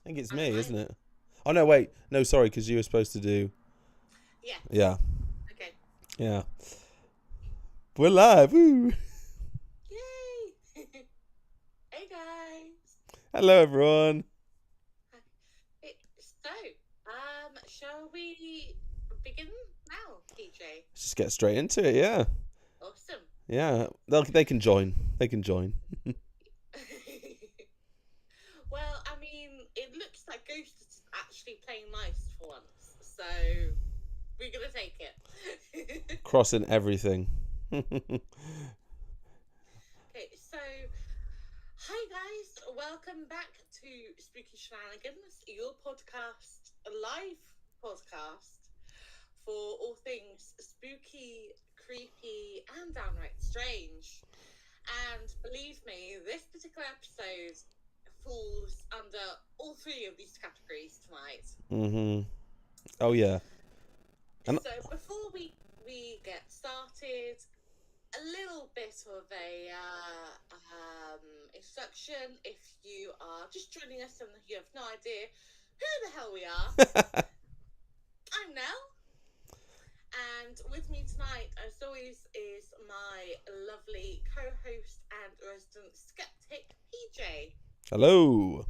I think it's me, isn't it? Oh, no, wait. No, sorry, because you were supposed to do... Yeah. Yeah. Okay. Yeah. We're live. Woo. Yay! Hey guys. Hello, everyone. So, shall we begin now, PJ? Let's just get straight into it, yeah. Awesome. Yeah. They can join. They can join. Well, I mean, it looks like Ghost is actually playing nice for once, so we're gonna take it. Crossing everything. Okay, so hi guys, welcome back to Spooky Shenanigans, your podcast, a live podcast for all things spooky, creepy, and downright strange. And believe me, this particular episode falls under all three of these categories tonight. Mm-hmm. Oh, yeah. So before we get started, a little bit of a introduction. If you are just joining us and you have no idea who the hell we are, I'm Nell, and with me tonight, as always, is my lovely co-host and resident skeptic, PJ. Hello.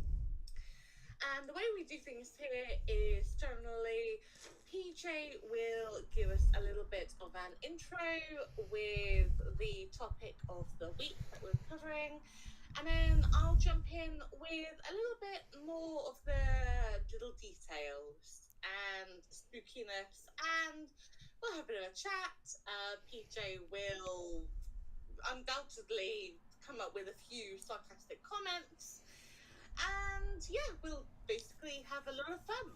And the way we do things here is generally PJ will give us a little bit of an intro with the topic of the week that we're covering, and then I'll jump in with a little bit more of the little details and spookiness, and we'll have a bit of a chat. PJ will undoubtedly come up with a few sarcastic comments. And yeah, we'll basically have a lot of fun.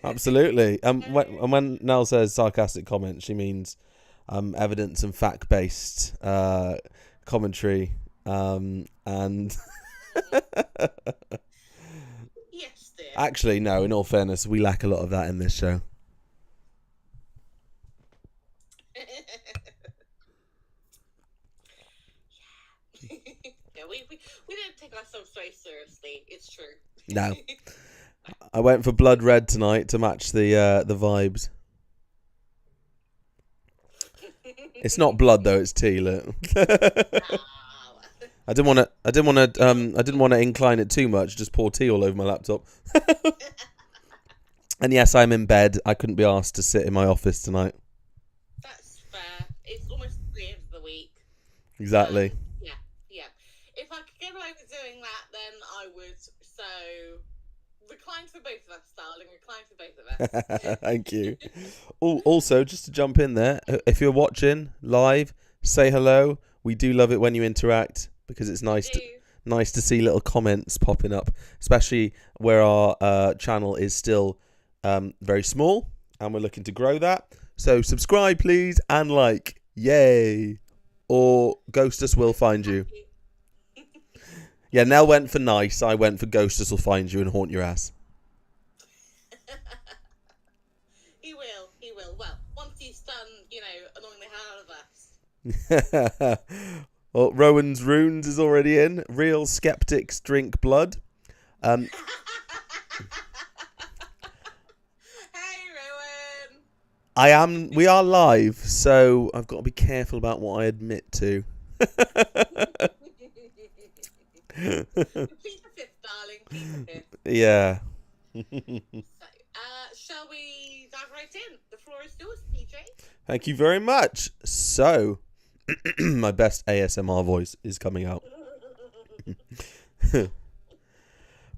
Absolutely. When Nell says sarcastic comments, she means evidence and fact-based commentary. And Yes, dear. Actually, no, in all fairness, we lack a lot of that in this show. Yeah, we don't take ourselves very seriously. It's true. No. I went for blood red tonight to match the vibes. It's not blood though; it's tea. Look. I didn't want to incline it too much. Just pour tea all over my laptop. And yes, I'm in bed. I couldn't be asked to sit in my office tonight. That's fair. It's almost the end of the week. Exactly. Yeah. If I could get away with doing that, then I would. So, recline for both of us, darling. Recline for both of us. Thank you. Also, just to jump in there, if you're watching live, say hello. We do love it when you interact because it's nice to see little comments popping up, especially where our channel is still very small and we're looking to grow that. So subscribe, please, and like. Yay! Or Ghostus will find you. Yeah, Nell went for nice. I went for Ghostus will find you and haunt your ass. He will. Well, once he's done, annoying the hell out of us. Well, Rowan's Runes is already in. Real skeptics drink blood. Hey, Rowan. We are live, so I've got to be careful about what I admit to. Plead the fifth, darling. Plead the fifth. Yeah. So, shall we dive right in? The floor is yours, PJ. Thank you very much. So, my best ASMR voice is coming out.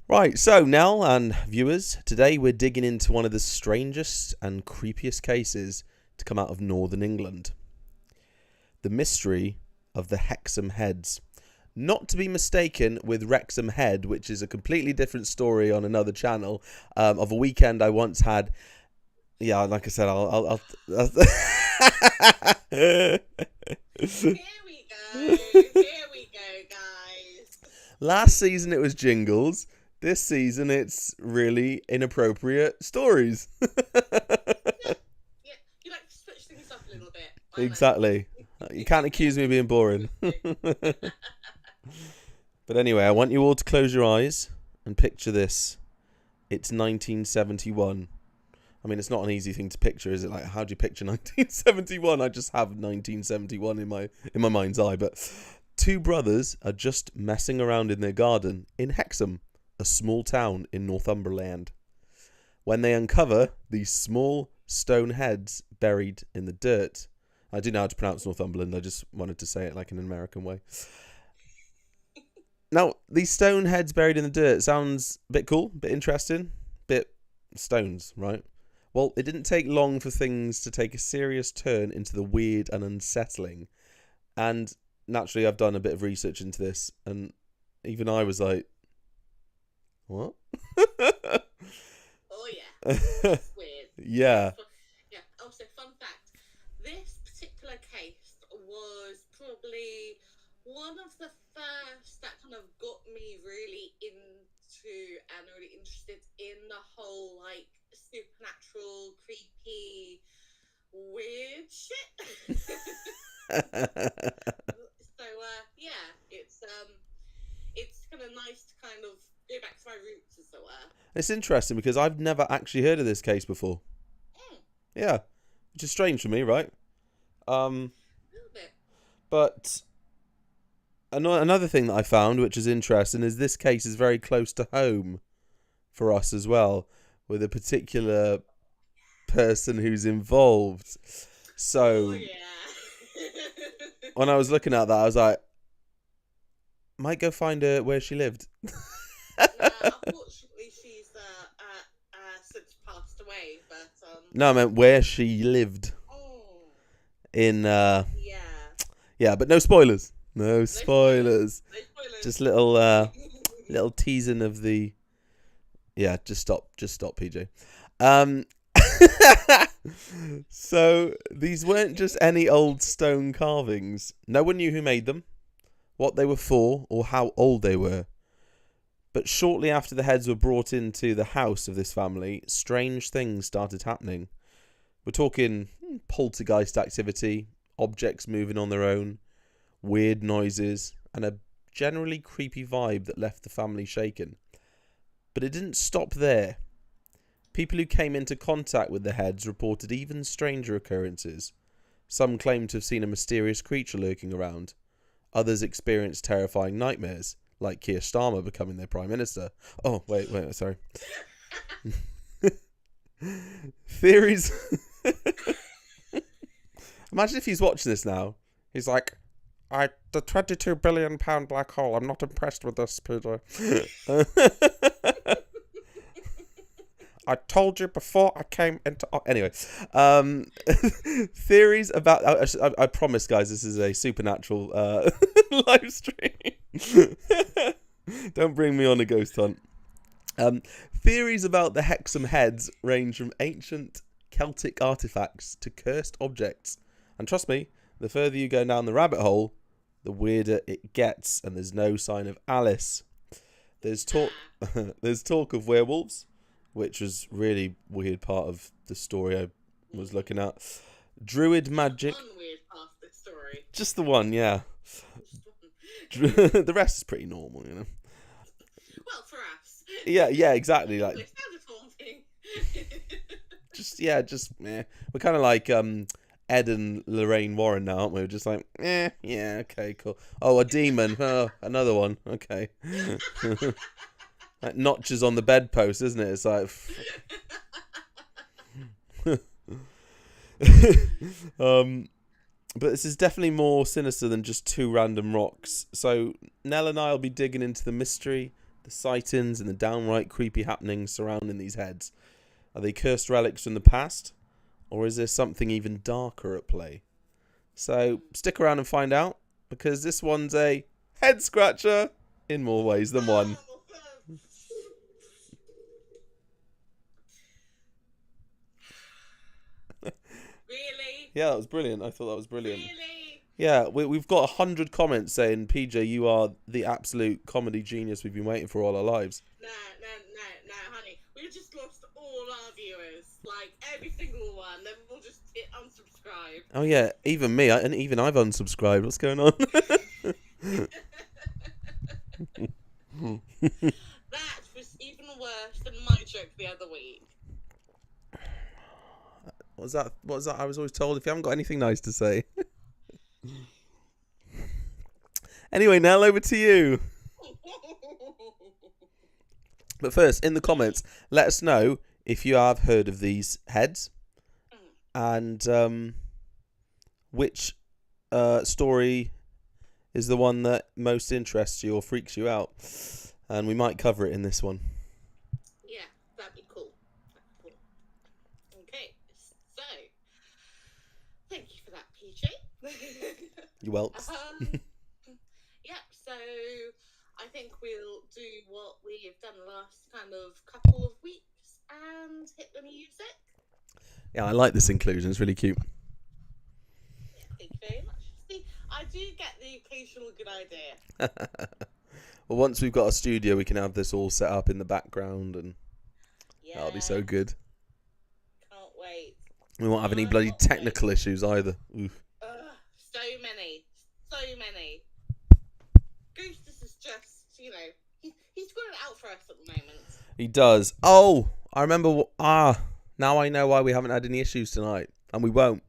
Right, so Nell and viewers, today we're digging into one of the strangest and creepiest cases to come out of Northern England. The mystery of the Hexham Heads. Not to be mistaken with Wrexham Head, which is a completely different story on another channel, of a weekend I once had. Yeah, like I said, I'll Here we go, guys. Last season it was jingles. This season it's really inappropriate stories. Yeah, you like to switch things up a little bit. Exactly. You can't accuse me of being boring. But anyway, I want you all to close your eyes and picture this it's 1971. I mean, it's not an easy thing to picture, is it? Like, how do you picture 1971? I just have 1971 in my mind's eye. But two brothers are just messing around in their garden in Hexham, a small town in Northumberland, when they uncover these small stone heads buried in the dirt. I do know how to pronounce Northumberland. I just wanted to say it like in an American way. Now, these stone heads buried in the dirt sounds a bit cool, a bit interesting, bit stones, right? Well, it didn't take long for things to take a serious turn into the weird and unsettling. And naturally, I've done a bit of research into this, and even I was like, what? Oh, yeah. It's weird. Yeah. Yeah. Also, fun fact. This particular case was probably one of the first that kind of got me really into and really interested in the whole, like, supernatural, creepy, weird shit. So, yeah, it's kind of nice to kind of go back to my roots, as it were. It's interesting because I've never actually heard of this case before. Yeah, which is strange for me, right? A little bit. But another thing that I found, which is interesting, is this case is very close to home for us as well, with a particular person who's involved. So, Oh, yeah. when I was looking at that, I was like, might go find her where she lived. Unfortunately, she's since passed away, but No, I meant where she lived. Oh. In Yeah. Yeah, but no spoilers. No spoilers. spoilers. Just little teasing of the. Yeah, just stop, PJ. So these weren't just any old stone carvings. No one knew who made them, what they were for, or how old they were. But shortly after the heads were brought into the house of this family, strange things started happening. We're talking poltergeist activity, objects moving on their own, weird noises, and a generally creepy vibe that left the family shaken. But it didn't stop there. People who came into contact with the heads reported even stranger occurrences. Some claimed to have seen a mysterious creature lurking around. Others experienced terrifying nightmares, like Keir Starmer becoming their Prime Minister. Oh, wait, sorry. Theories. Imagine if he's watching this now. He's like, the £22 billion black hole, I'm not impressed with this, Peter. I told you before I came into... Oh, anyway. Theories about... I promise, guys, this is a supernatural live stream. Don't bring me on a ghost hunt. Theories about the Hexham heads range from ancient Celtic artifacts to cursed objects. And trust me, the further you go down the rabbit hole, the weirder it gets, and there's no sign of Alice. There's talk of werewolves, which was really weird part of the story I was looking at. Druid magic. One weird part of the story. Just the one, yeah. The rest is pretty normal, you know. Well, for us. Yeah, exactly. Like, It's thing. We're kind of like Ed and Lorraine Warren now, aren't we? We're just like, yeah, okay, cool. Oh, a demon. Oh, another one. Okay. Like notches on the bedpost, isn't it? It's like... But this is definitely more sinister than just two random rocks. So Nell and I will be digging into the mystery, the sightings, and the downright creepy happenings surrounding these heads. Are they cursed relics from the past? Or is there something even darker at play? So stick around and find out, because this one's a head scratcher in more ways than one. Really? Yeah, that was brilliant. I thought that was brilliant. Really? Yeah, we've got 100 comments saying, PJ, you are the absolute comedy genius we've been waiting for all our lives. No, honey. We've just lost all our viewers. Like, every single one. Then we'll just hit unsubscribe. Oh, yeah, even me. And even I've unsubscribed. What's going on? That was even even worse than my joke the other week. What was that? I was always told if you haven't got anything nice to say. Anyway, Nell, over to you. But first, in the comments, let us know if you have heard of these heads and which story is the one that most interests you or freaks you out. And we might cover it in this one. Yeah, that'd be cool. Okay, so thank you for that, PJ. You're welcome. Yeah, so I think we'll do what we've done the last kind of couple of weeks and hit the music. Yeah, I like this inclusion. It's really cute. Yeah, thank you very much. See, I do get the occasional good idea. Well, once we've got a studio, we can have this all set up in the background, and that'll be so good. Can't wait. We won't have any bloody technical issues either. Oof. So many. Goostus is just, he's got it out for us at the moment. He does. Oh, I remember. Now I know why we haven't had any issues tonight, and we won't.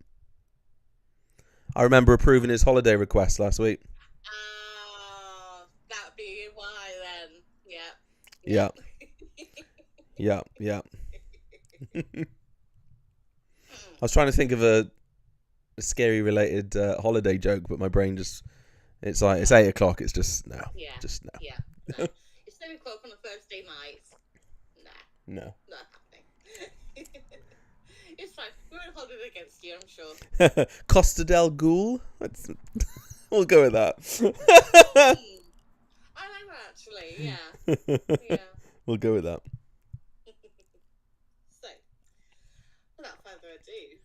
I remember approving his holiday request last week. That'd be why then. Yeah. Yeah. I was trying to think of a scary related holiday joke, but my brain just, it's 8 o'clock. It's just no. Yeah. Just no. Yeah. No. It's 7 o'clock on a Thursday night. No. Not happening. It's fine. We're on holiday against you, I'm sure. Costa del Ghoul. We'll go with that. I like that actually. Yeah. We'll go with that. So, without further ado,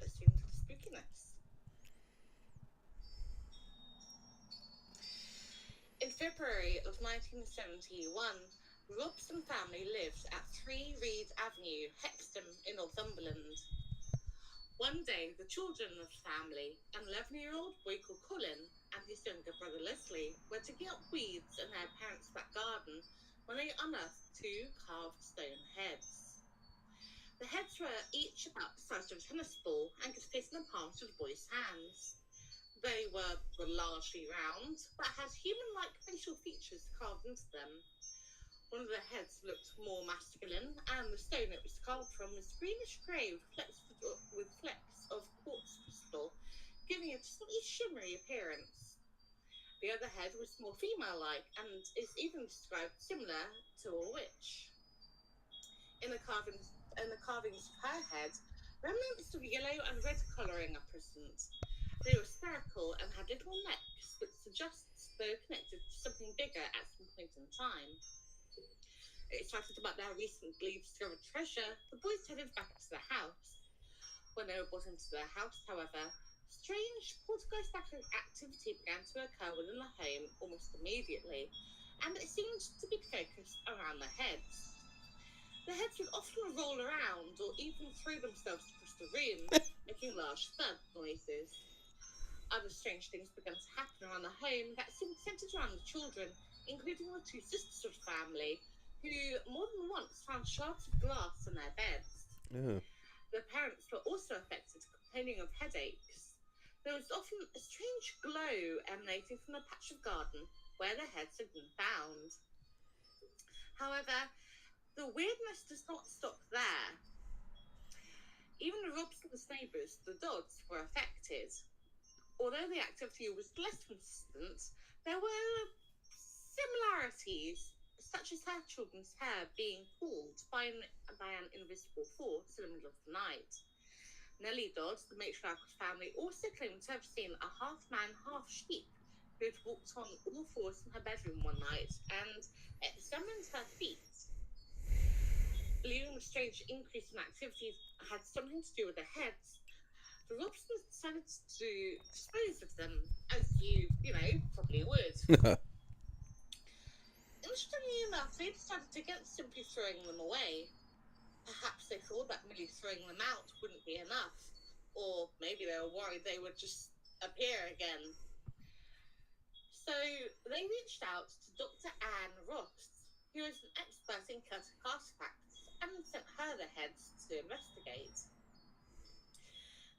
let's get into the spookiness. In February of 1971, Robson family lived at 3 Reed Avenue, Hexham in Northumberland. One day, the children of the family, an 11-year-old boy called Colin and his younger brother Leslie, were digging up weeds in their parents' back garden when they unearthed 2 carved stone heads. The heads were each about the size of a tennis ball and could fit in the palms of the boys' hands. They were largely round, but had human-like facial features carved into them. One of the heads looked more masculine, and the stone it was carved from was greenish-grey with flecks of quartz crystal, giving it a slightly shimmery appearance. The other head was more female-like, and is even described similar to a witch. In the carvings of her head, remnants of yellow and red colouring are present. They were spherical and had little necks, which suggests they were connected to something bigger at some point in time. Excited about their recently discovered treasure, the boys headed back to the house. When they were brought into their house, however, strange poltergeist activity began to occur within the home almost immediately, and it seemed to be focused around the heads. The heads would often roll around or even throw themselves across the room, making large thud noises. Other strange things began to happen around the home that seemed centered around the children, including the 2 sisters of the family, who more than once found shards of glass in their beds. The parents were also affected, complaining of headaches. There was often a strange glow emanating from the patch of garden where the heads had been found. However, the weirdness does not stop there. Even the Robson's neighbours, the Dodds, were affected. Although the activity was less consistent, there were similarities, such as her children's hair being pulled by an invisible force in the middle of the night. Nellie Dodd, the matriarch of the family, also claimed to have seen a half-man, half-sheep who had walked on all 4s in her bedroom one night and examined her feet. Believing the strange increase in activity had something to do with the heads, the Robsons decided to dispose of them, as you probably would. Interestingly enough, they decided against simply throwing them away. Perhaps they thought that merely throwing them out wouldn't be enough, or maybe they were worried they would just appear again. So they reached out to Dr. Anne Ross, who is an expert in Celtic artifacts, and sent her the heads to investigate.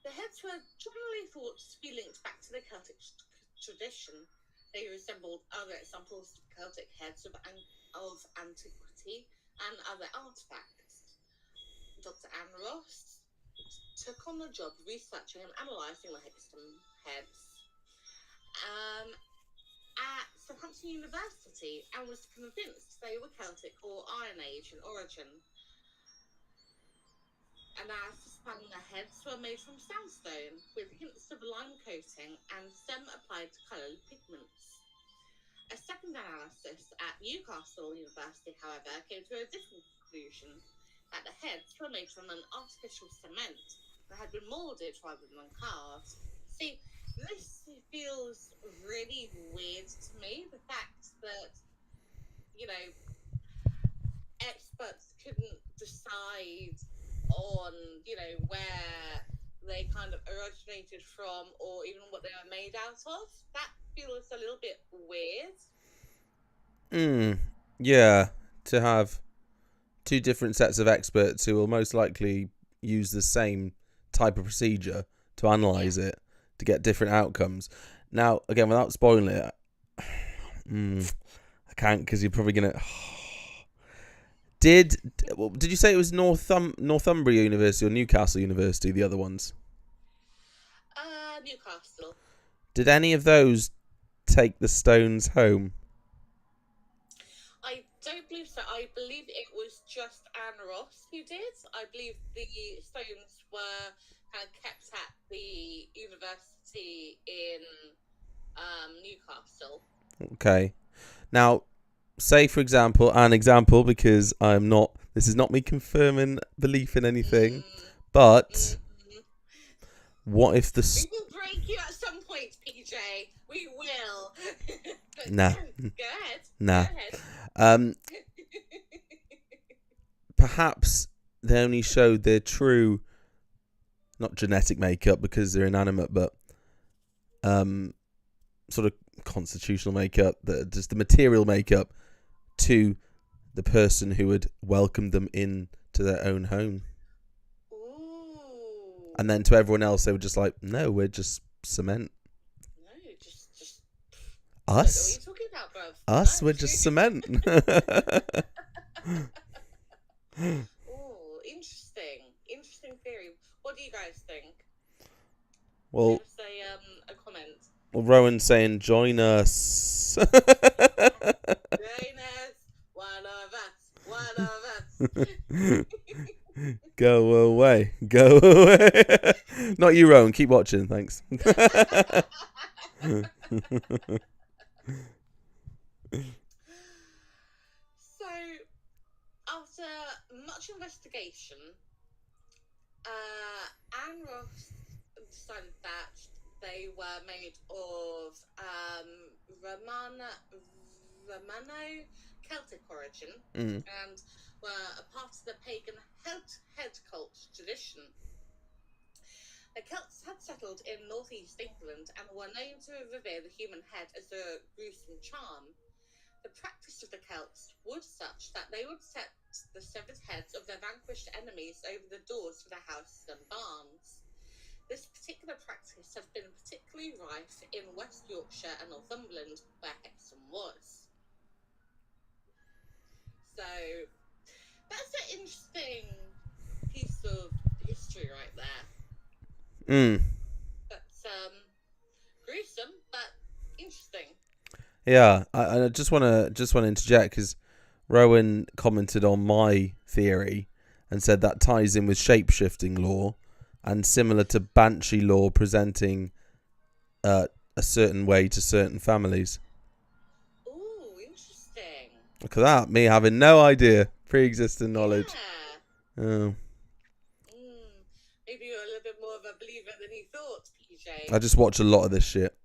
The heads were generally thought to be linked back to the Celtic tradition. They resembled other examples of Celtic heads of antiquity and other artifacts. Dr. Anne Ross took on the job of researching and analysing the Hexham heads at Southampton University and was convinced they were Celtic or Iron Age in origin. Analysis found the heads were made from sandstone with hints of lime coating and some applied to coloured pigments. A second analysis at Newcastle University, however, came to a different conclusion, that the heads were made from an artificial cement that had been moulded rather than carved. See, this feels really weird to me, the fact that, experts couldn't decide on, where they kind of originated from or even what they were made out of. That feels a little bit weird. Yeah, to have two different sets of experts who will most likely use the same type of procedure to analyse it to get different outcomes. Now, again, without spoiling it, I can't because you're probably going to... Did you say it was Northumbria University or Newcastle University, the other ones? Newcastle. Did any of those take the stones home? I don't believe so. I believe it was just Anne Ross who did. I believe the stones were kind of kept at the university in Newcastle. Okay. Now, say for example, because this is not me confirming belief in anything, but what if we will break you at some point, PJ. We will. Nah. Go ahead. Nah. Go ahead. Perhaps they only showed their true, not genetic makeup because they're inanimate, but sort of constitutional makeup, just the material makeup to the person who had welcomed them into their own home. Ooh. And then to everyone else, they were just like, no, we're just cement. No, just us? I don't know what you're talking about, bruv. Us? No. We're just cement. Oh, interesting theory. What do you guys think? Well, give us a comment. Well, Rowan's saying, join us. Join us. One of us. Go away. Not you, Rowan. Keep watching. Thanks. So, after much investigation, Anne Ross decided that they were made of Romano-Celtic origin and were a part of the pagan head cult tradition. The Celts had settled in northeast England and were known to revere the human head as a gruesome charm. The practice of the Celts was such that they would set the severed heads of their vanquished enemies over the doors of their houses and barns. This particular practice had been particularly rife in West Yorkshire and Northumberland, where Hexham was. So, that's an interesting piece of history right there. That's gruesome, but interesting. Yeah, I just want to interject because Rowan commented on my theory and said that ties in with shape-shifting law and similar to Banshee law presenting a certain way to certain families. Ooh, interesting. Look at that, me having no idea, pre-existing knowledge. Yeah. Oh. Maybe you're a little bit more of a believer than you thought, PJ. I just watch a lot of this shit.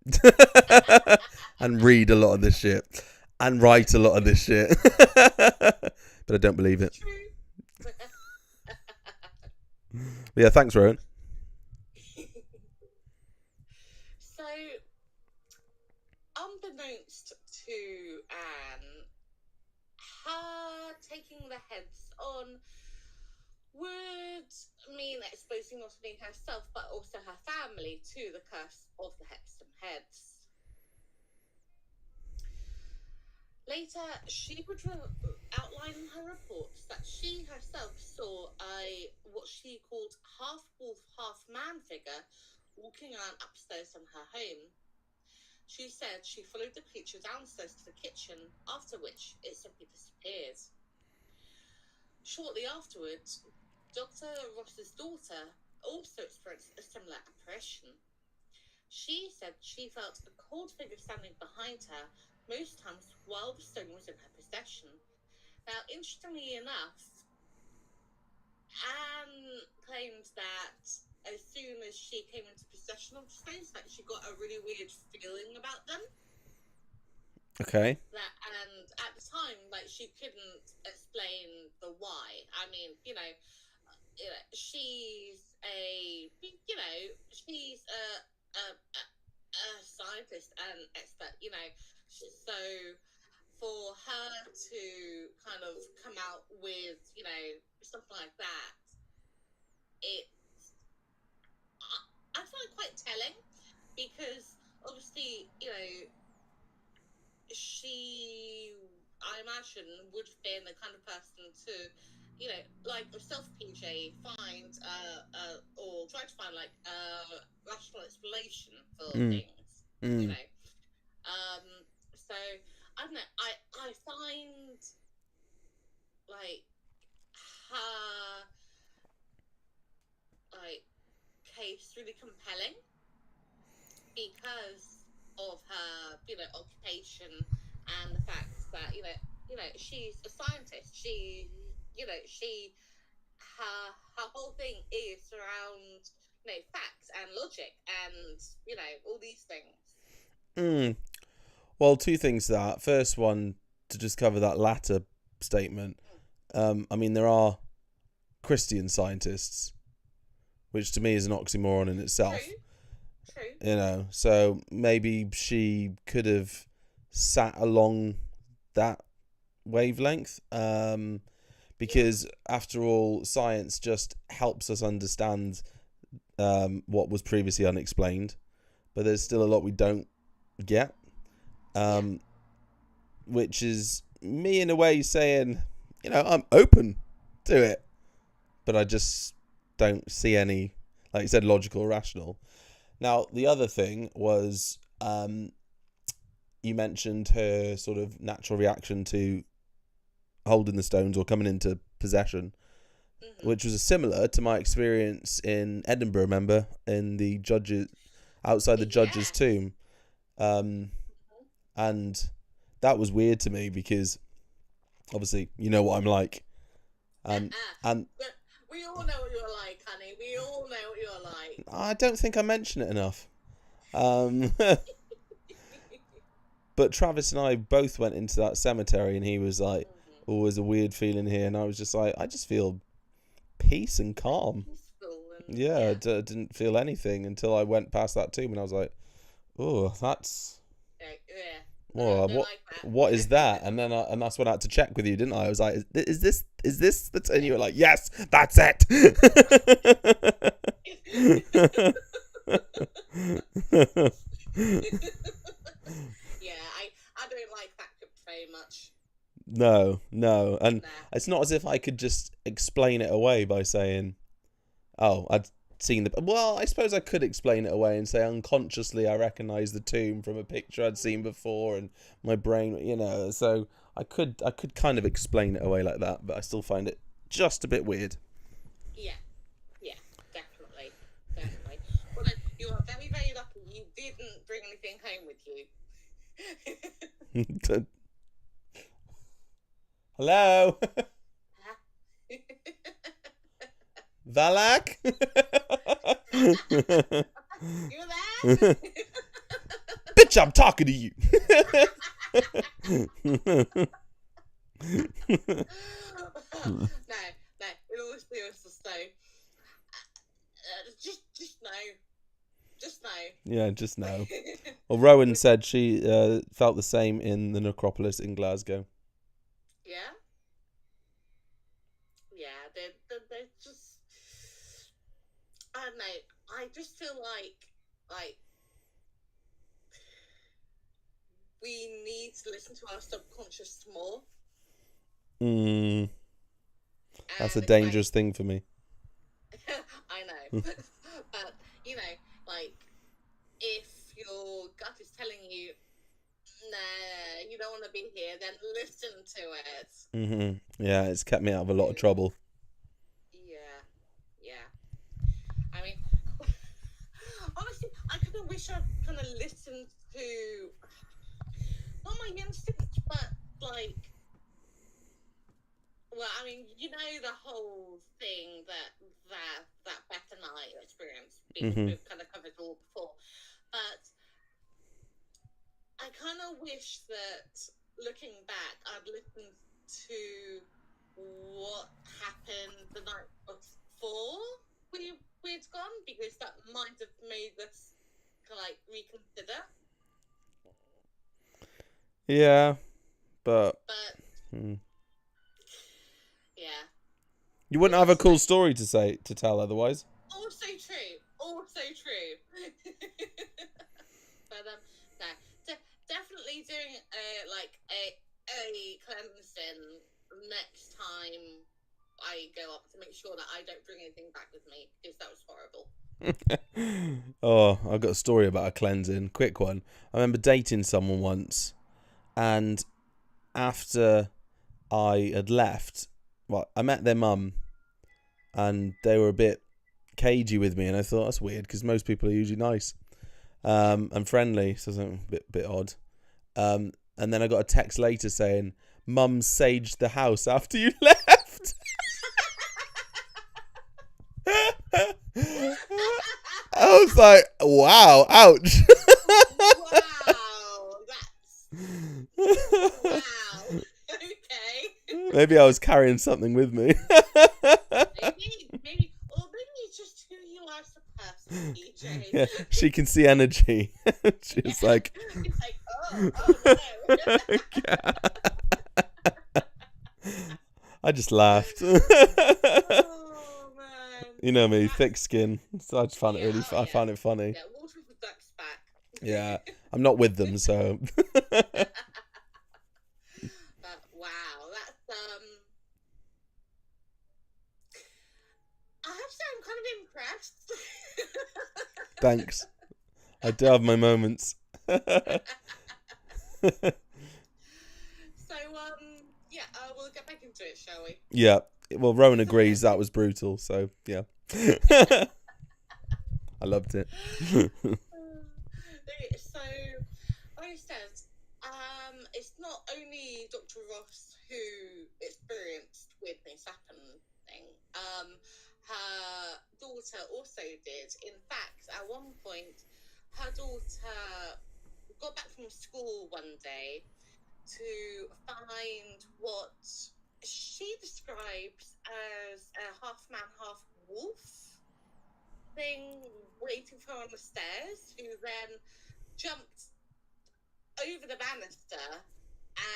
And read a lot of this shit. And write a lot of this shit. But I don't believe it. True. But yeah, thanks, Rowan. So, unbeknownst to Anne, her taking the heads on would mean exposing not only herself but also her family to the curse of the Hexham heads. Later, she would outline in her reports that she herself saw what she called half-wolf, half-man figure walking around upstairs from her home. She said she followed the creature downstairs to the kitchen, after which it simply disappeared. Shortly afterwards, Dr. Ross's daughter also experienced a similar apparition. She said she felt a cold figure standing behind her, most times while the stone was in her possession. Now, interestingly enough, Anne claimed that as soon as she came into possession of the stones, that she got a really weird feeling about them. Okay. And at the time, like, she couldn't explain the why. I mean, she's a scientist and expert, so for her to kind of come out with, something like that, I find it quite telling, because obviously, she, I imagine, would have been the kind of person to, like yourself, PJ, find or try to find like a rational explanation for things, So I don't know. I find like her like case really compelling because of her, occupation and the fact that she's a scientist. Her whole thing is around facts and logic and all these things. Well, two things to that. First one, to just cover that latter statement. I mean, there are Christian scientists, which to me is an oxymoron in itself. True. So maybe she could have sat along that wavelength, because after all, science just helps us understand what was previously unexplained, but there's still a lot we don't get, which is me in a way saying, I'm open to it, but I just don't see any, like you said, logical or rational. Now, the other thing was, you mentioned her sort of natural reaction to holding the stones or coming into possession, which was similar to my experience in Edinburgh, remember, in the judges, outside the judge's tomb. And that was weird to me because obviously you know what I'm like. And we all know what you're like, honey. We all know what you're like. I don't think I mention it enough. But Travis and I both went into that cemetery and he was like, oh, there's a weird feeling here. And I was just like, I just feel peace and calm. I didn't feel anything until I went past that tomb and I was like, oh, that's... What is that? And then and that's when I had to check with you, didn't I? I was like, is this the... And you were like, yes, that's it. I don't like that very much. No. And it's not as if I could just explain it away by saying, oh, I'd seen the... Well, I suppose I could explain it away and say unconsciously I recognise the tomb from a picture I'd seen before and my brain, so I could kind of explain it away like that, but I still find it just a bit weird. Yeah, definitely. Well, then, you are very, very lucky you didn't bring anything home with you. Hello? Valak? You there? Bitch, I'm talking to you. No, in all seriousness though, just no. Yeah, just no. Well, Rowan said she felt the same in the necropolis in Glasgow. Yeah? they're just, I don't know. I just feel like we need to listen to our subconscious more. That's a And dangerous thing for me. I know, but like if your gut is telling you, nah, you don't want to be here, then listen to it. Yeah, it's kept me out of a lot of trouble. Yeah. I mean, honestly, I kind of wish I'd kind of listened to not my instincts, but like, well, I mean, the whole thing that Beth and I experienced, because we've kind of covered it all before, but I kind of wish that, looking back, I'd listened to what happened the night before we'd gone, because that might have made us kind of like reconsider. Yeah, but yeah, you wouldn't have a cool story to tell otherwise. Also true. But no, definitely doing a cleansing next time I go up, to make sure that I don't bring anything back with me, because that was horrible. Oh, I've got a story about a cleansing. Quick one. I remember dating someone once, and after I had left, I met their mum, and they were a bit cagey with me, and I thought that's weird because most people are usually nice and friendly, so something a bit odd. And then I got a text later saying, "Mum saged the house after you left." I was like, "Wow, ouch." Wow. Okay. Maybe I was carrying something with me. Maybe it's just who you are as a person, DJ. Yeah, she can see energy. She's like, it's like, oh no. I just laughed. Oh man. You know me, thick skin. So I just found it really. I found it funny. Yeah, water with the duck's back. Yeah, I'm not with them, so. But wow, that's I have to say I'm kind of impressed. Thanks. I do have my moments. So yeah, we'll get back into it, shall we? Yeah. Well, Rowan agrees that was brutal, so yeah. I loved it. So, like I said, it's not only Dr. Ross who experienced weird things happening. Her daughter also did. In fact, at one point, her daughter got back from school one day to find what she describes as a half man, half wolf thing waiting for her on the stairs, who then jumped over the banister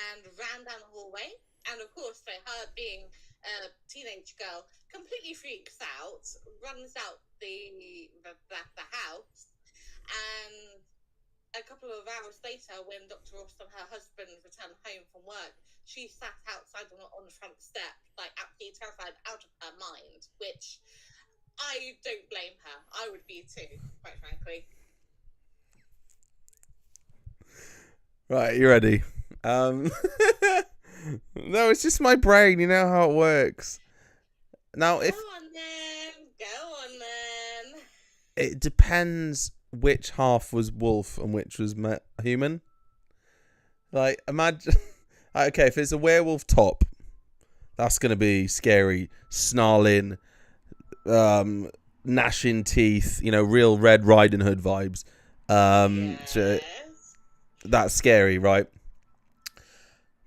and ran down the hallway. And of course, so her being a teenage girl completely freaks out, runs out the house, and a couple of hours later, when Dr. Ross and her husband returned home from work, she sat outside on the front step, like absolutely terrified, out of her mind, which I don't blame her. I would be too, quite frankly. Right, you ready? No, it's just my brain. You know how it works. Now, Go on then. It depends which half was wolf and which was human. Like, imagine. Okay, if it's a werewolf top, that's gonna be scary, snarling, gnashing teeth. Real Red Riding Hood vibes. Yes. So that's scary, right?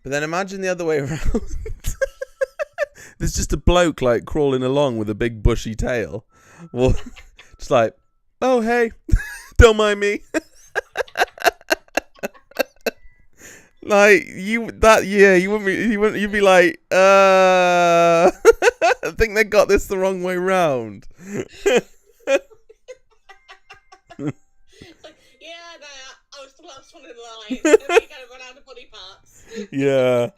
But then imagine the other way around. There's just a bloke like crawling along with a big bushy tail. Well, just like, oh hey, don't mind me. Like you wouldn't you'd be like, I think think they got this the wrong way round. It's like, yeah, no, I was the last one in line. And then you kind of run out of body parts. Yeah.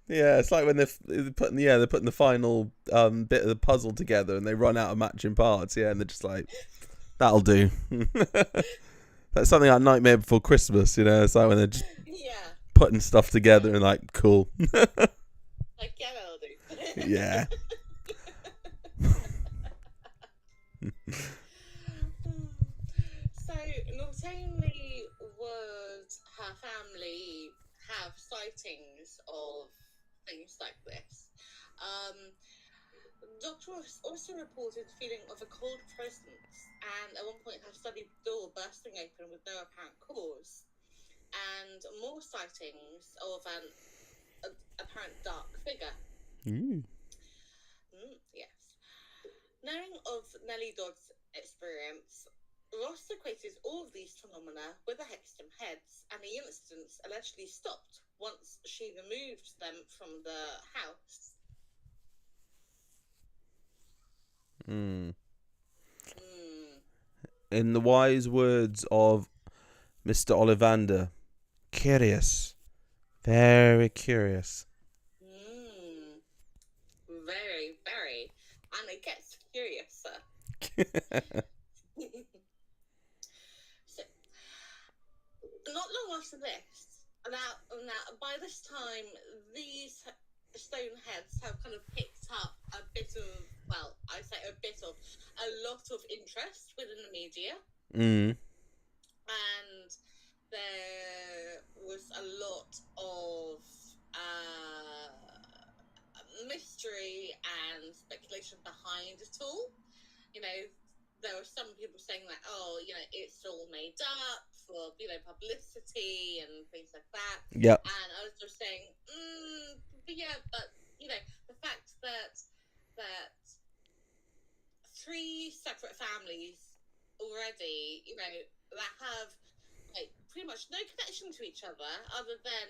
Yeah, it's like when they're putting the final bit of the puzzle together and they run out of matching parts. Yeah, and they're just like, that'll do. That's something like Nightmare Before Christmas. It's like when they're just putting stuff together and like, cool. Like, yeah, that'll do. Yeah. So not only would her family have sightings of things like this, doctors also reported feeling of a cold presence, and at one point her study door bursting open with no apparent cause, and more sightings of an apparent dark figure. Yes. Knowing of Nellie Dodd's experience, Ross equated all of these phenomena with the Hexham heads, and the incidents allegedly stopped once she removed them from the house. In the wise words of Mr. Ollivander, curious. Very curious. Very, very. And it gets curiouser. So, not long after this, now, by this time, these stone heads have kind of picked up a lot of interest within the media. And there was a lot of mystery and speculation behind it all. There were some people saying that, it's all made up for, publicity and things like that. Yeah. And others were saying, but the fact that 3 separate families already, that have pretty much no connection to each other than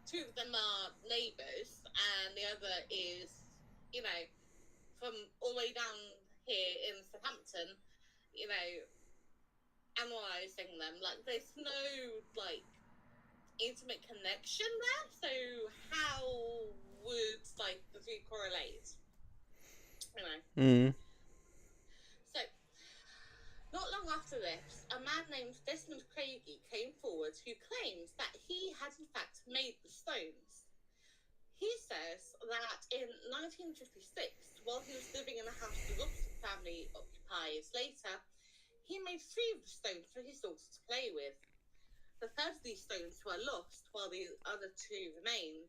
2 of them are neighbours and the other is from all the way down here in Southampton, analysing them, there's no intimate connection there, so how would the 3 correlate? So not long after this, a man named Desmond Craigie came forward who claimed that he had in fact made the stones. He says that in 1956, while he was living in a house the Robson family occupies later, he made 3 of the stones for his daughter to play with. The third of these stones were lost, while the other 2 remained.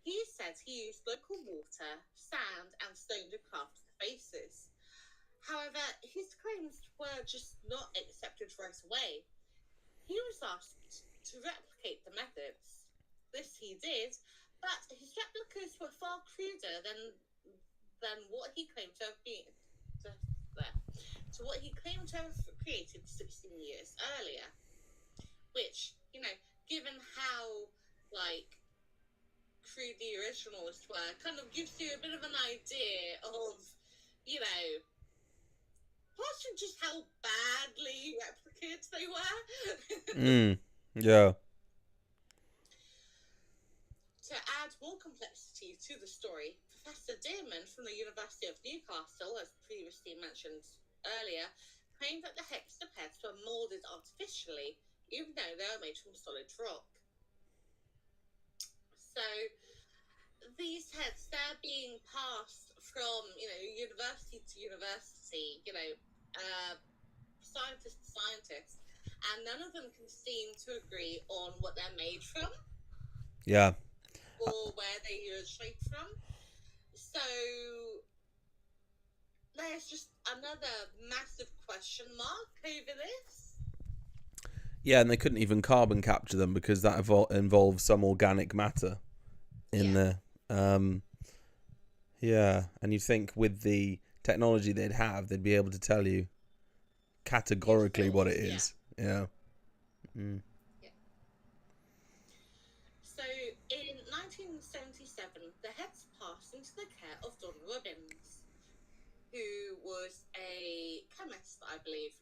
He said he used local water, sand, and stone to craft the faces. However, his claims were just not accepted right away. He was asked to replicate the methods. This he did, but his replicas were far cruder than what he claimed to have been what he claimed to have created 16 years earlier. Which, given how crude the originals were, kind of gives you a bit of an idea of, possibly just how badly replicated they were. Yeah. To add more complexity to the story, Professor Dearman from the University of Newcastle, as previously mentioned earlier, claimed that the Hexham heads were moulded artificially, even though they were made from solid rock. So these heads, they're being passed from, university to university, scientist to scientist, and none of them can seem to agree on what they're made from. Yeah. Or where they originate from. So there's just another massive question mark over this. Yeah, and they couldn't even carbon capture them because that involves some organic matter in there. Yeah, and you think with the technology they'd have, they'd be able to tell you categorically what it is. Yeah. So in 1977, the heads passed into the care of Don Robbins, who was a chemist, I believe.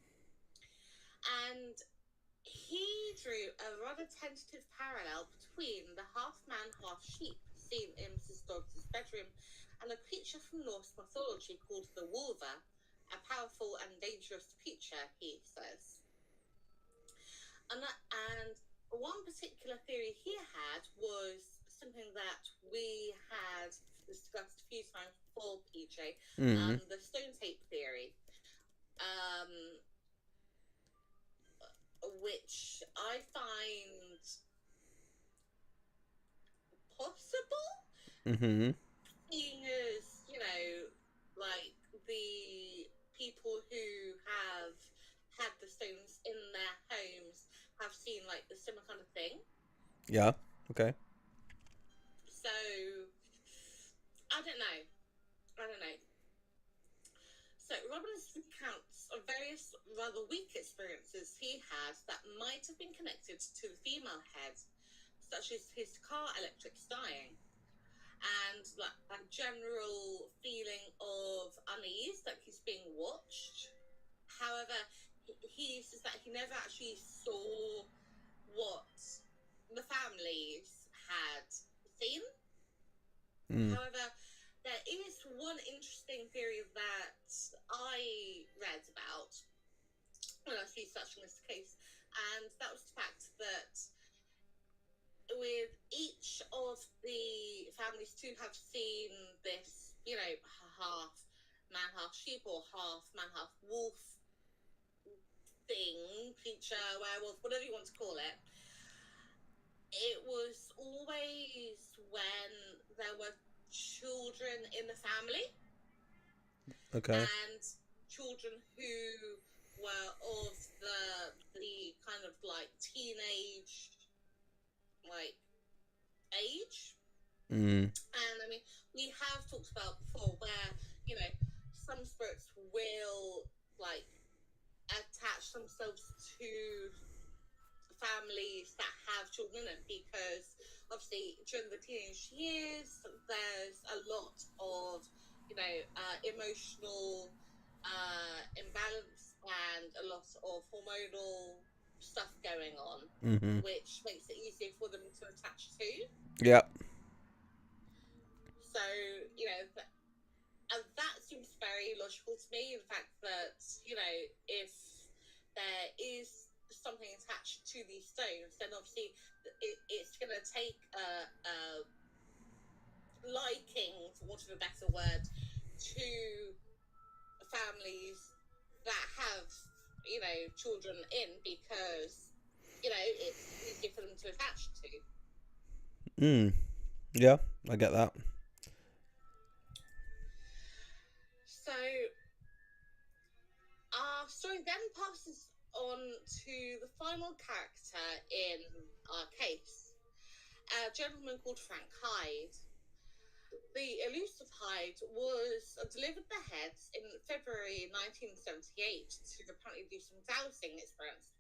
And he drew a rather tentative parallel between the half-man, half-sheep seen in Mrs. Dodds' bedroom and a creature from Norse mythology called the Wolva, a powerful and dangerous creature, he says. And one particular theory he had was something that we had discussed a few times before, PJ, the stone tape theory, which I find possible, seeing as, like the people who have had the stones in their homes have seen like the similar kind of thing. Yeah. Okay. So I don't know. So Robbins recounts of various rather weak experiences he had that might have been connected to the female head, such as his car electrics dying, and like a general feeling of unease that he's being watched. However, he says that he never actually saw what the families had seen. However, there is one interesting theory that I read about when I was researching this case, and that was the fact that with each of the families to have seen this, half man, half sheep, or half man, half wolf thing, creature, werewolf, whatever you want to call it, it was always when there were children in the family. Okay. And children who were of the kind of like teenage age. And I mean, we have talked about before where, some spirits will like attach themselves to families that have children in it, because obviously during the teenage years there's a lot of emotional imbalance and a lot of hormonal stuff going on, which makes it easier for them to attach to. Yeah. So and that seems very logical to me, in the fact that if there is something attached to these stones, then obviously it's going to take a liking, for want of a better word, to families that have children in, because it's easier for them to attach to. Yeah, I get that. So our story then passes on to the final character in our case, a gentleman called Frank Hyde. The elusive Hyde was delivered the heads in February 1978 to apparently do some dowsing experience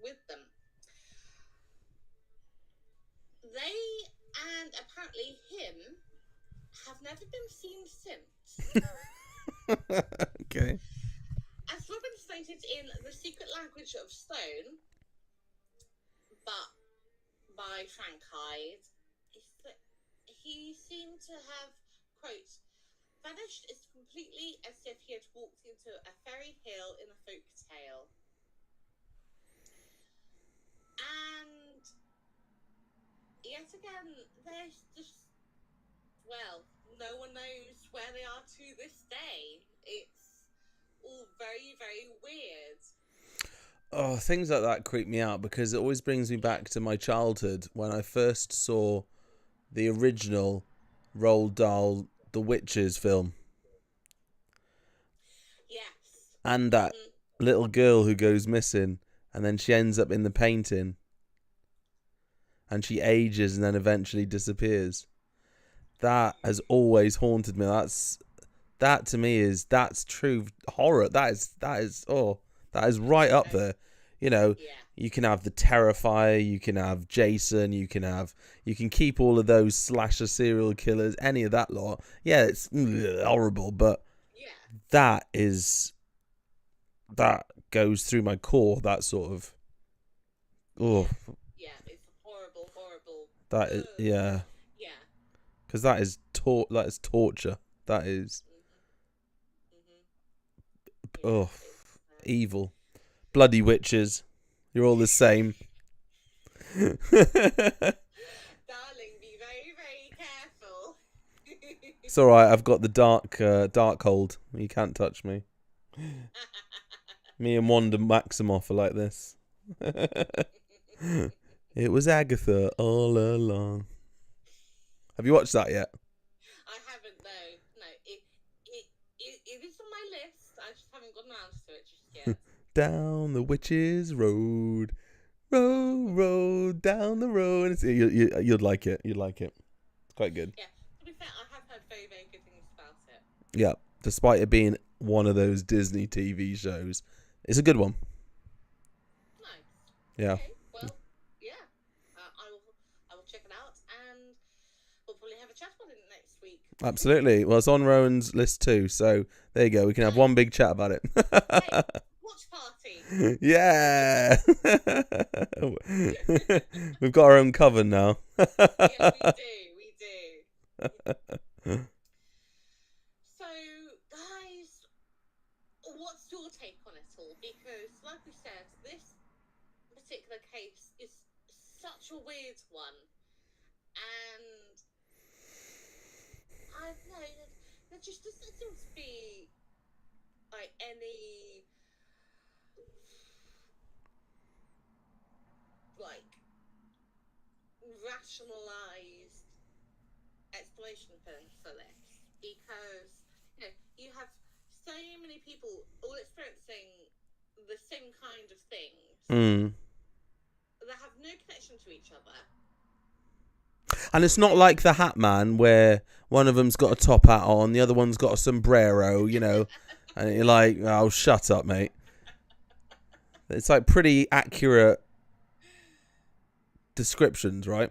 with them. They, and apparently him, have never been seen since. Okay. As Robin stated in The Secret Language of Stone, but by Frank Hyde, he seemed to have, quote, vanished as completely as if he had walked into a fairy tale in a folk tale. And yet again, there's just, no one knows where they are to this day. It's all very, very weird. Oh, things like that creep me out, because it always brings me back to my childhood when I first saw the original Roald Dahl The Witches film. Yes. And that little girl who goes missing, and then she ends up in the painting, and she ages and then eventually disappears. That has always haunted me. That's true horror. That is right up there. You know, Yeah. you can have the Terrifier, you can have Jason, you can keep all of those slasher serial killers, any of that lot. Yeah, it's horrible, but Yeah. that goes through my core. That sort of Yeah, it's horrible. that is yeah, Yeah. because that is torture. That is Yeah. evil. Bloody witches. You're all the same. Darling, be very, very careful. It's all right. I've got the dark hold. You can't touch me. Me and Wanda Maximoff are like this. It was Agatha all along. Have you watched that yet? I haven't though. No, it is on my list. I just haven't gotten around to it just yet. Down the witch's road, road down the road. You'd like it. You'd like it. It's quite good. Yeah. To be fair, I have heard very, very good things about it. Yeah, despite it being one of those Disney TV shows, it's a good one. Nice. Yeah. Okay. Well, yeah. I will check it out, and we'll probably have a chat about it next week. Absolutely. Well, it's on Rowan's list too, so there you go. We can have one big chat about it. Hey, watch party. Yeah. We've got our own coven now. Yeah, we do. So, guys, what's your take on it all? Because, like we said, this particular case is such a weird one, and I don't know, there just doesn't seem to be like any like rationalized explanation for this, because you have so many people all experiencing the same kind of things that have no connection to each other. And it's not like the Hat Man where one of them's got a top hat on, the other one's got a sombrero, and you're like, oh, shut up, mate. It's like pretty accurate descriptions, right?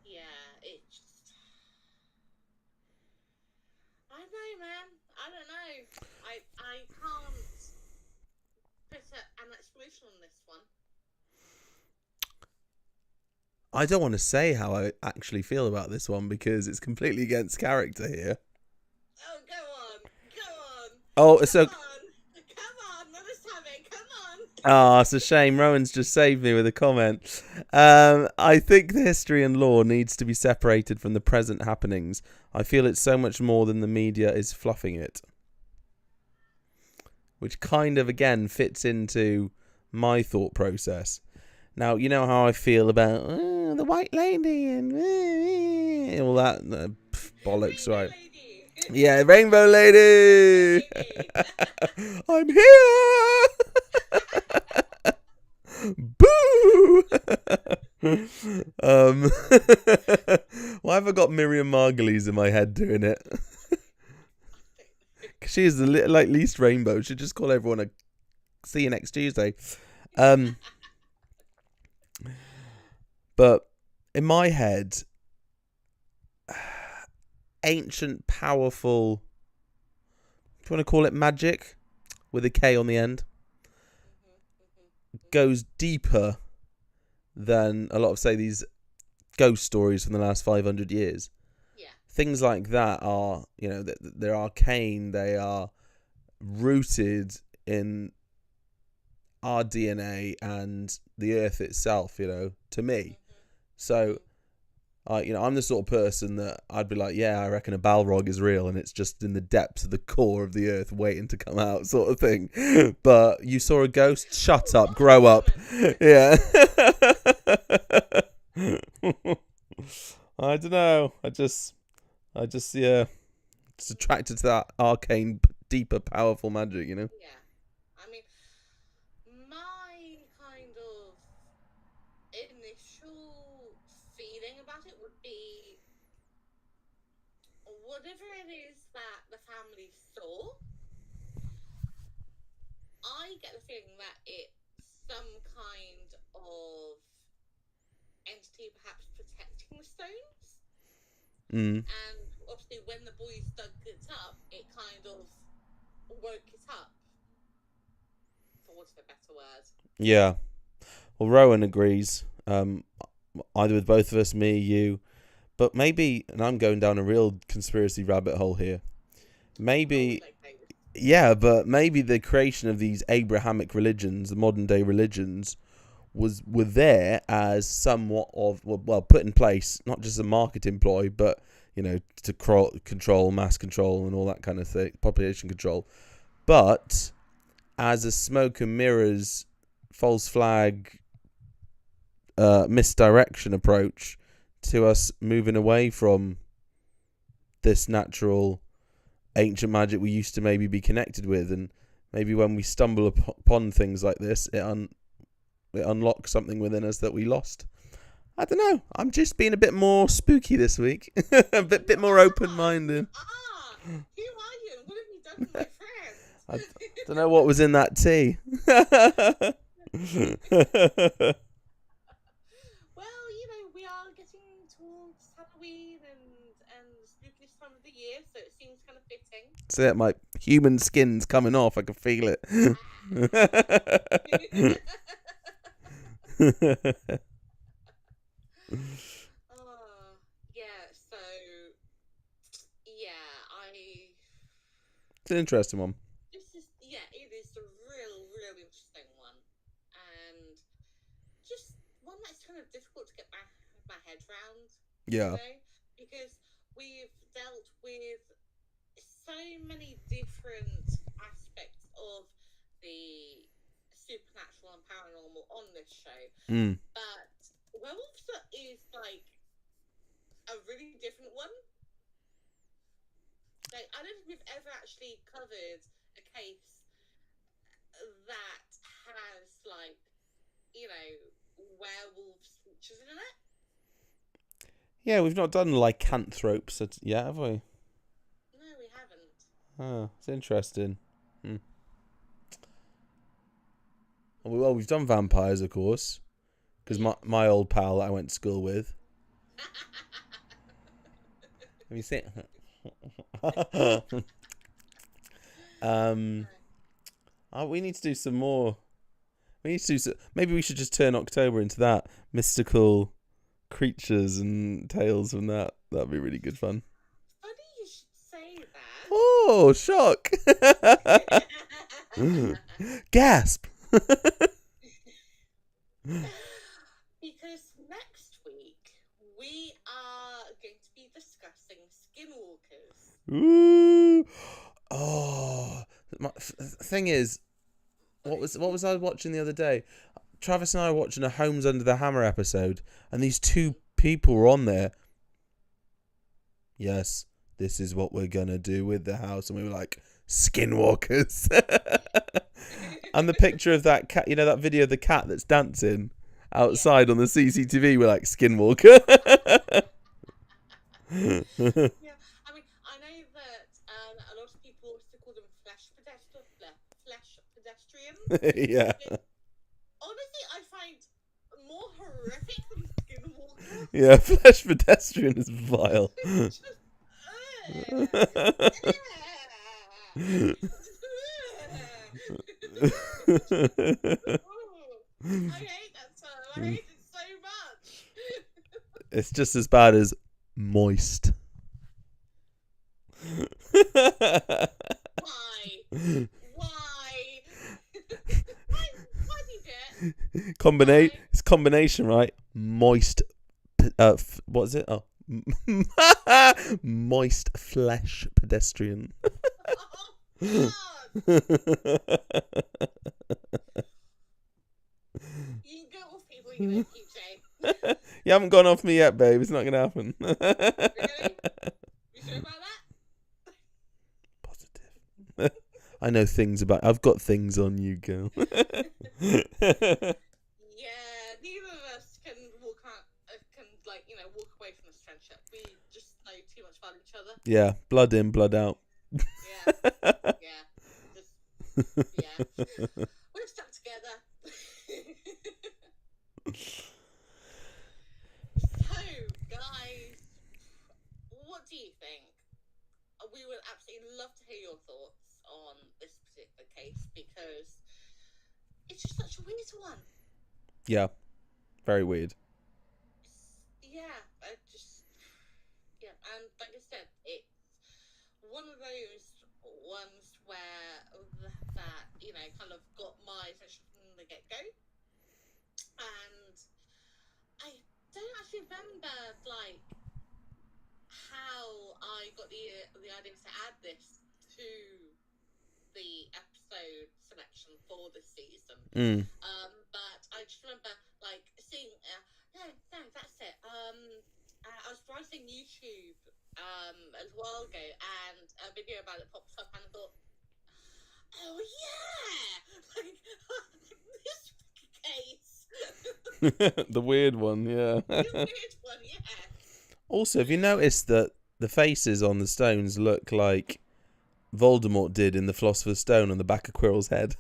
Yeah, it just... I don't know, man. I don't know. I can't put an explanation on this one. I don't want to say how I actually feel about this one because it's completely against character here. Oh, go on. Oh, so... Come on, let us have it. Come on. Ah, it's a shame. Rowan's just saved me with a comment. I think the history and lore needs to be separated from the present happenings. I feel it's so much more than the media is fluffing it. Which kind of, again, fits into my thought process. Now, you know how I feel about the white lady and all that bollocks, Rainbow right? Lady. Yeah, Rainbow Lady! I'm here! Boo! Why have I got Miriam Margolyes in my head doing it? Cause she is the least rainbow. Should just call everyone a see you next Tuesday. But in my head, ancient, powerful, do you want to call it magic? With a K on the end. Goes deeper than a lot of, say, these ghost stories from the last 500 years. Yeah. Things like that are, they're arcane. They are rooted in our DNA and the earth itself, to me. So, I'm the sort of person that I'd be like, yeah, I reckon a Balrog is real and it's just in the depths of the core of the earth waiting to come out, sort of thing. But you saw a ghost? Shut up, grow up. Yeah. I don't know. I just, yeah, just attracted to that arcane, deeper, powerful magic, Yeah. I mean, my kind of initial feeling about it would be whatever it is that the family saw, I get the feeling that it's some kind of entity perhaps protecting the stones. Mm. And obviously when the boys dug it up, it kind of woke it up, for want of a better word. Yeah. Well, Rowan agrees. Either with both of us, me, you. But maybe, and I'm going down a real conspiracy rabbit hole here. Maybe, yeah, but maybe the creation of these Abrahamic religions, the modern day religions, were there as somewhat of, well, put in place, not just a marketing ploy, but, to control, mass control and all that kind of thing, population control. But as a smoke and mirrors, false flag, misdirection approach to us moving away from this natural ancient magic we used to maybe be connected with, and maybe when we stumble upon things like this, it unlocks something within us that we lost. I don't know. I'm just being a bit more spooky this week, a bit more open-minded. Who are you? And what have you done with my friends? I don't know what was in that tea. Well, we are getting towards Halloween and the spookiest time of the year, so it seems kind of fitting. So that my human skin's coming off. I can feel it. It's an interesting one. It is a real interesting one, and just one that's kind of difficult to get my head around. Yeah. Because we've dealt with so many different aspects of the supernatural and paranormal on this show, but werewolves is like a really different one. Like, I don't think we've ever actually covered a case that has, like, werewolves features in it. Yeah, we've not done lycanthropes yet, have we? No, we haven't. Oh, it's interesting. Well, we've done vampires, of course, because my old pal that I went to school with. Let me see. We need to do some more. Maybe we should just turn October into that. Mystical creatures and tales from that. That'd be really good fun. Funny you should say that. Oh, shock. Gasp. Because next week we are going to be discussing skinwalkers. Ooh. Oh, thing is, what was I watching the other day? Travis and I were watching a Homes Under the Hammer episode, and these two people were on there. Yes, this is what we're gonna do with the house, and we were like, skinwalkers. And the picture of that cat, that video of the cat that's dancing outside on the CCTV, we're like, skinwalker. Yeah, I mean, I know that a lot of people also call them flesh pedestrians. Yeah. Honestly, I find more horrific than skinwalker. Yeah, flesh pedestrian is vile. Just, I hate that term. I hate it so much. It's just as bad as moist. Why? Why? Why do you do it? It's combination, right? Moist. What is it? Oh, moist flesh pedestrian. Oh, you can go off people, PJ. You haven't gone off me yet, babe. It's not going to happen. Really? You sure about that? Positive. I know things about... I've got things on you, girl. Yeah, neither of us can walk walk away from this friendship. We just know too much about each other. Yeah, blood in, blood out. Yeah. Just Yeah. We're stuck together. So, guys, what do you think? We would absolutely love to hear your thoughts on this particular case because it's just such a weird one. Yeah, very weird. Yeah, yeah, and like I said, it's one of those ones where that kind of got my attention from the get go, and I don't actually remember like how I got the idea to add this to the episode selection for this season. But I just remember like seeing no, that's it. I was browsing YouTube a little while ago, and a video about it popped up, and I thought, oh yeah, like this case. The weird one, yeah. The weird one, yeah. Also, have you noticed that the faces on the stones look like Voldemort did in the Philosopher's Stone on the back of Quirrell's head?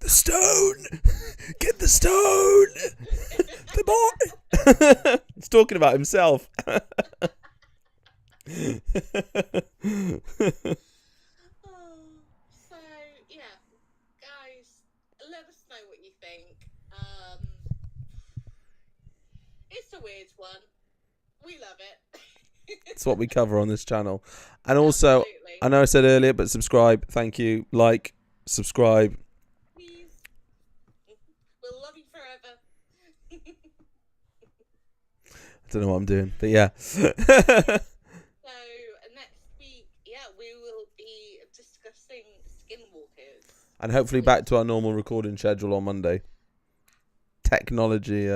The stone! Get the stone! The boy! He's talking about himself. So, yeah, guys, let us know what you think. It's a weird one. We love it. It's what we cover on this channel. And also, Absolutely. I know I said earlier, but subscribe. Thank you. Like, subscribe. Please. We'll love you forever. I don't know what I'm doing, but yeah. So next week, yeah, we will be discussing skinwalkers. And hopefully back to our normal recording schedule on Monday. Technology,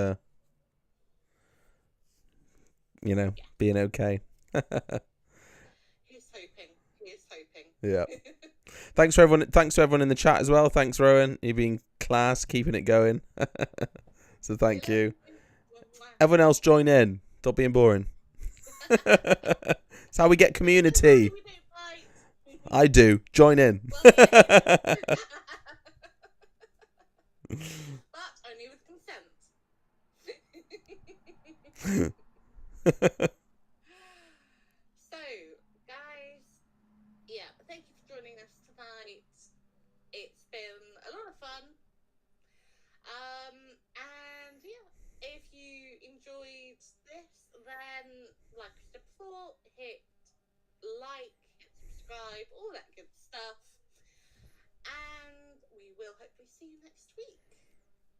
being okay. He's hoping. Yeah. Thanks to everyone in the chat as well. Thanks, Rowan. You've been class, keeping it going. So thank you. Everyone else join in. Stop being boring. It's how we get community. I do. Join in. But only with consent. So, guys, yeah, thank you for joining us tonight. It's been a lot of fun. And yeah, if you enjoyed this, then like I said before, hit like, hit subscribe, all that good stuff. And we will hopefully see you next week.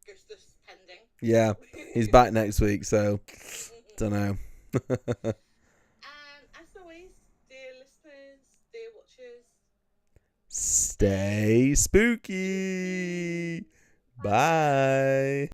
Gustav's pending. Yeah, he's back next week, so don't know. And as always, dear listeners, dear watchers, Stay spooky. Bye.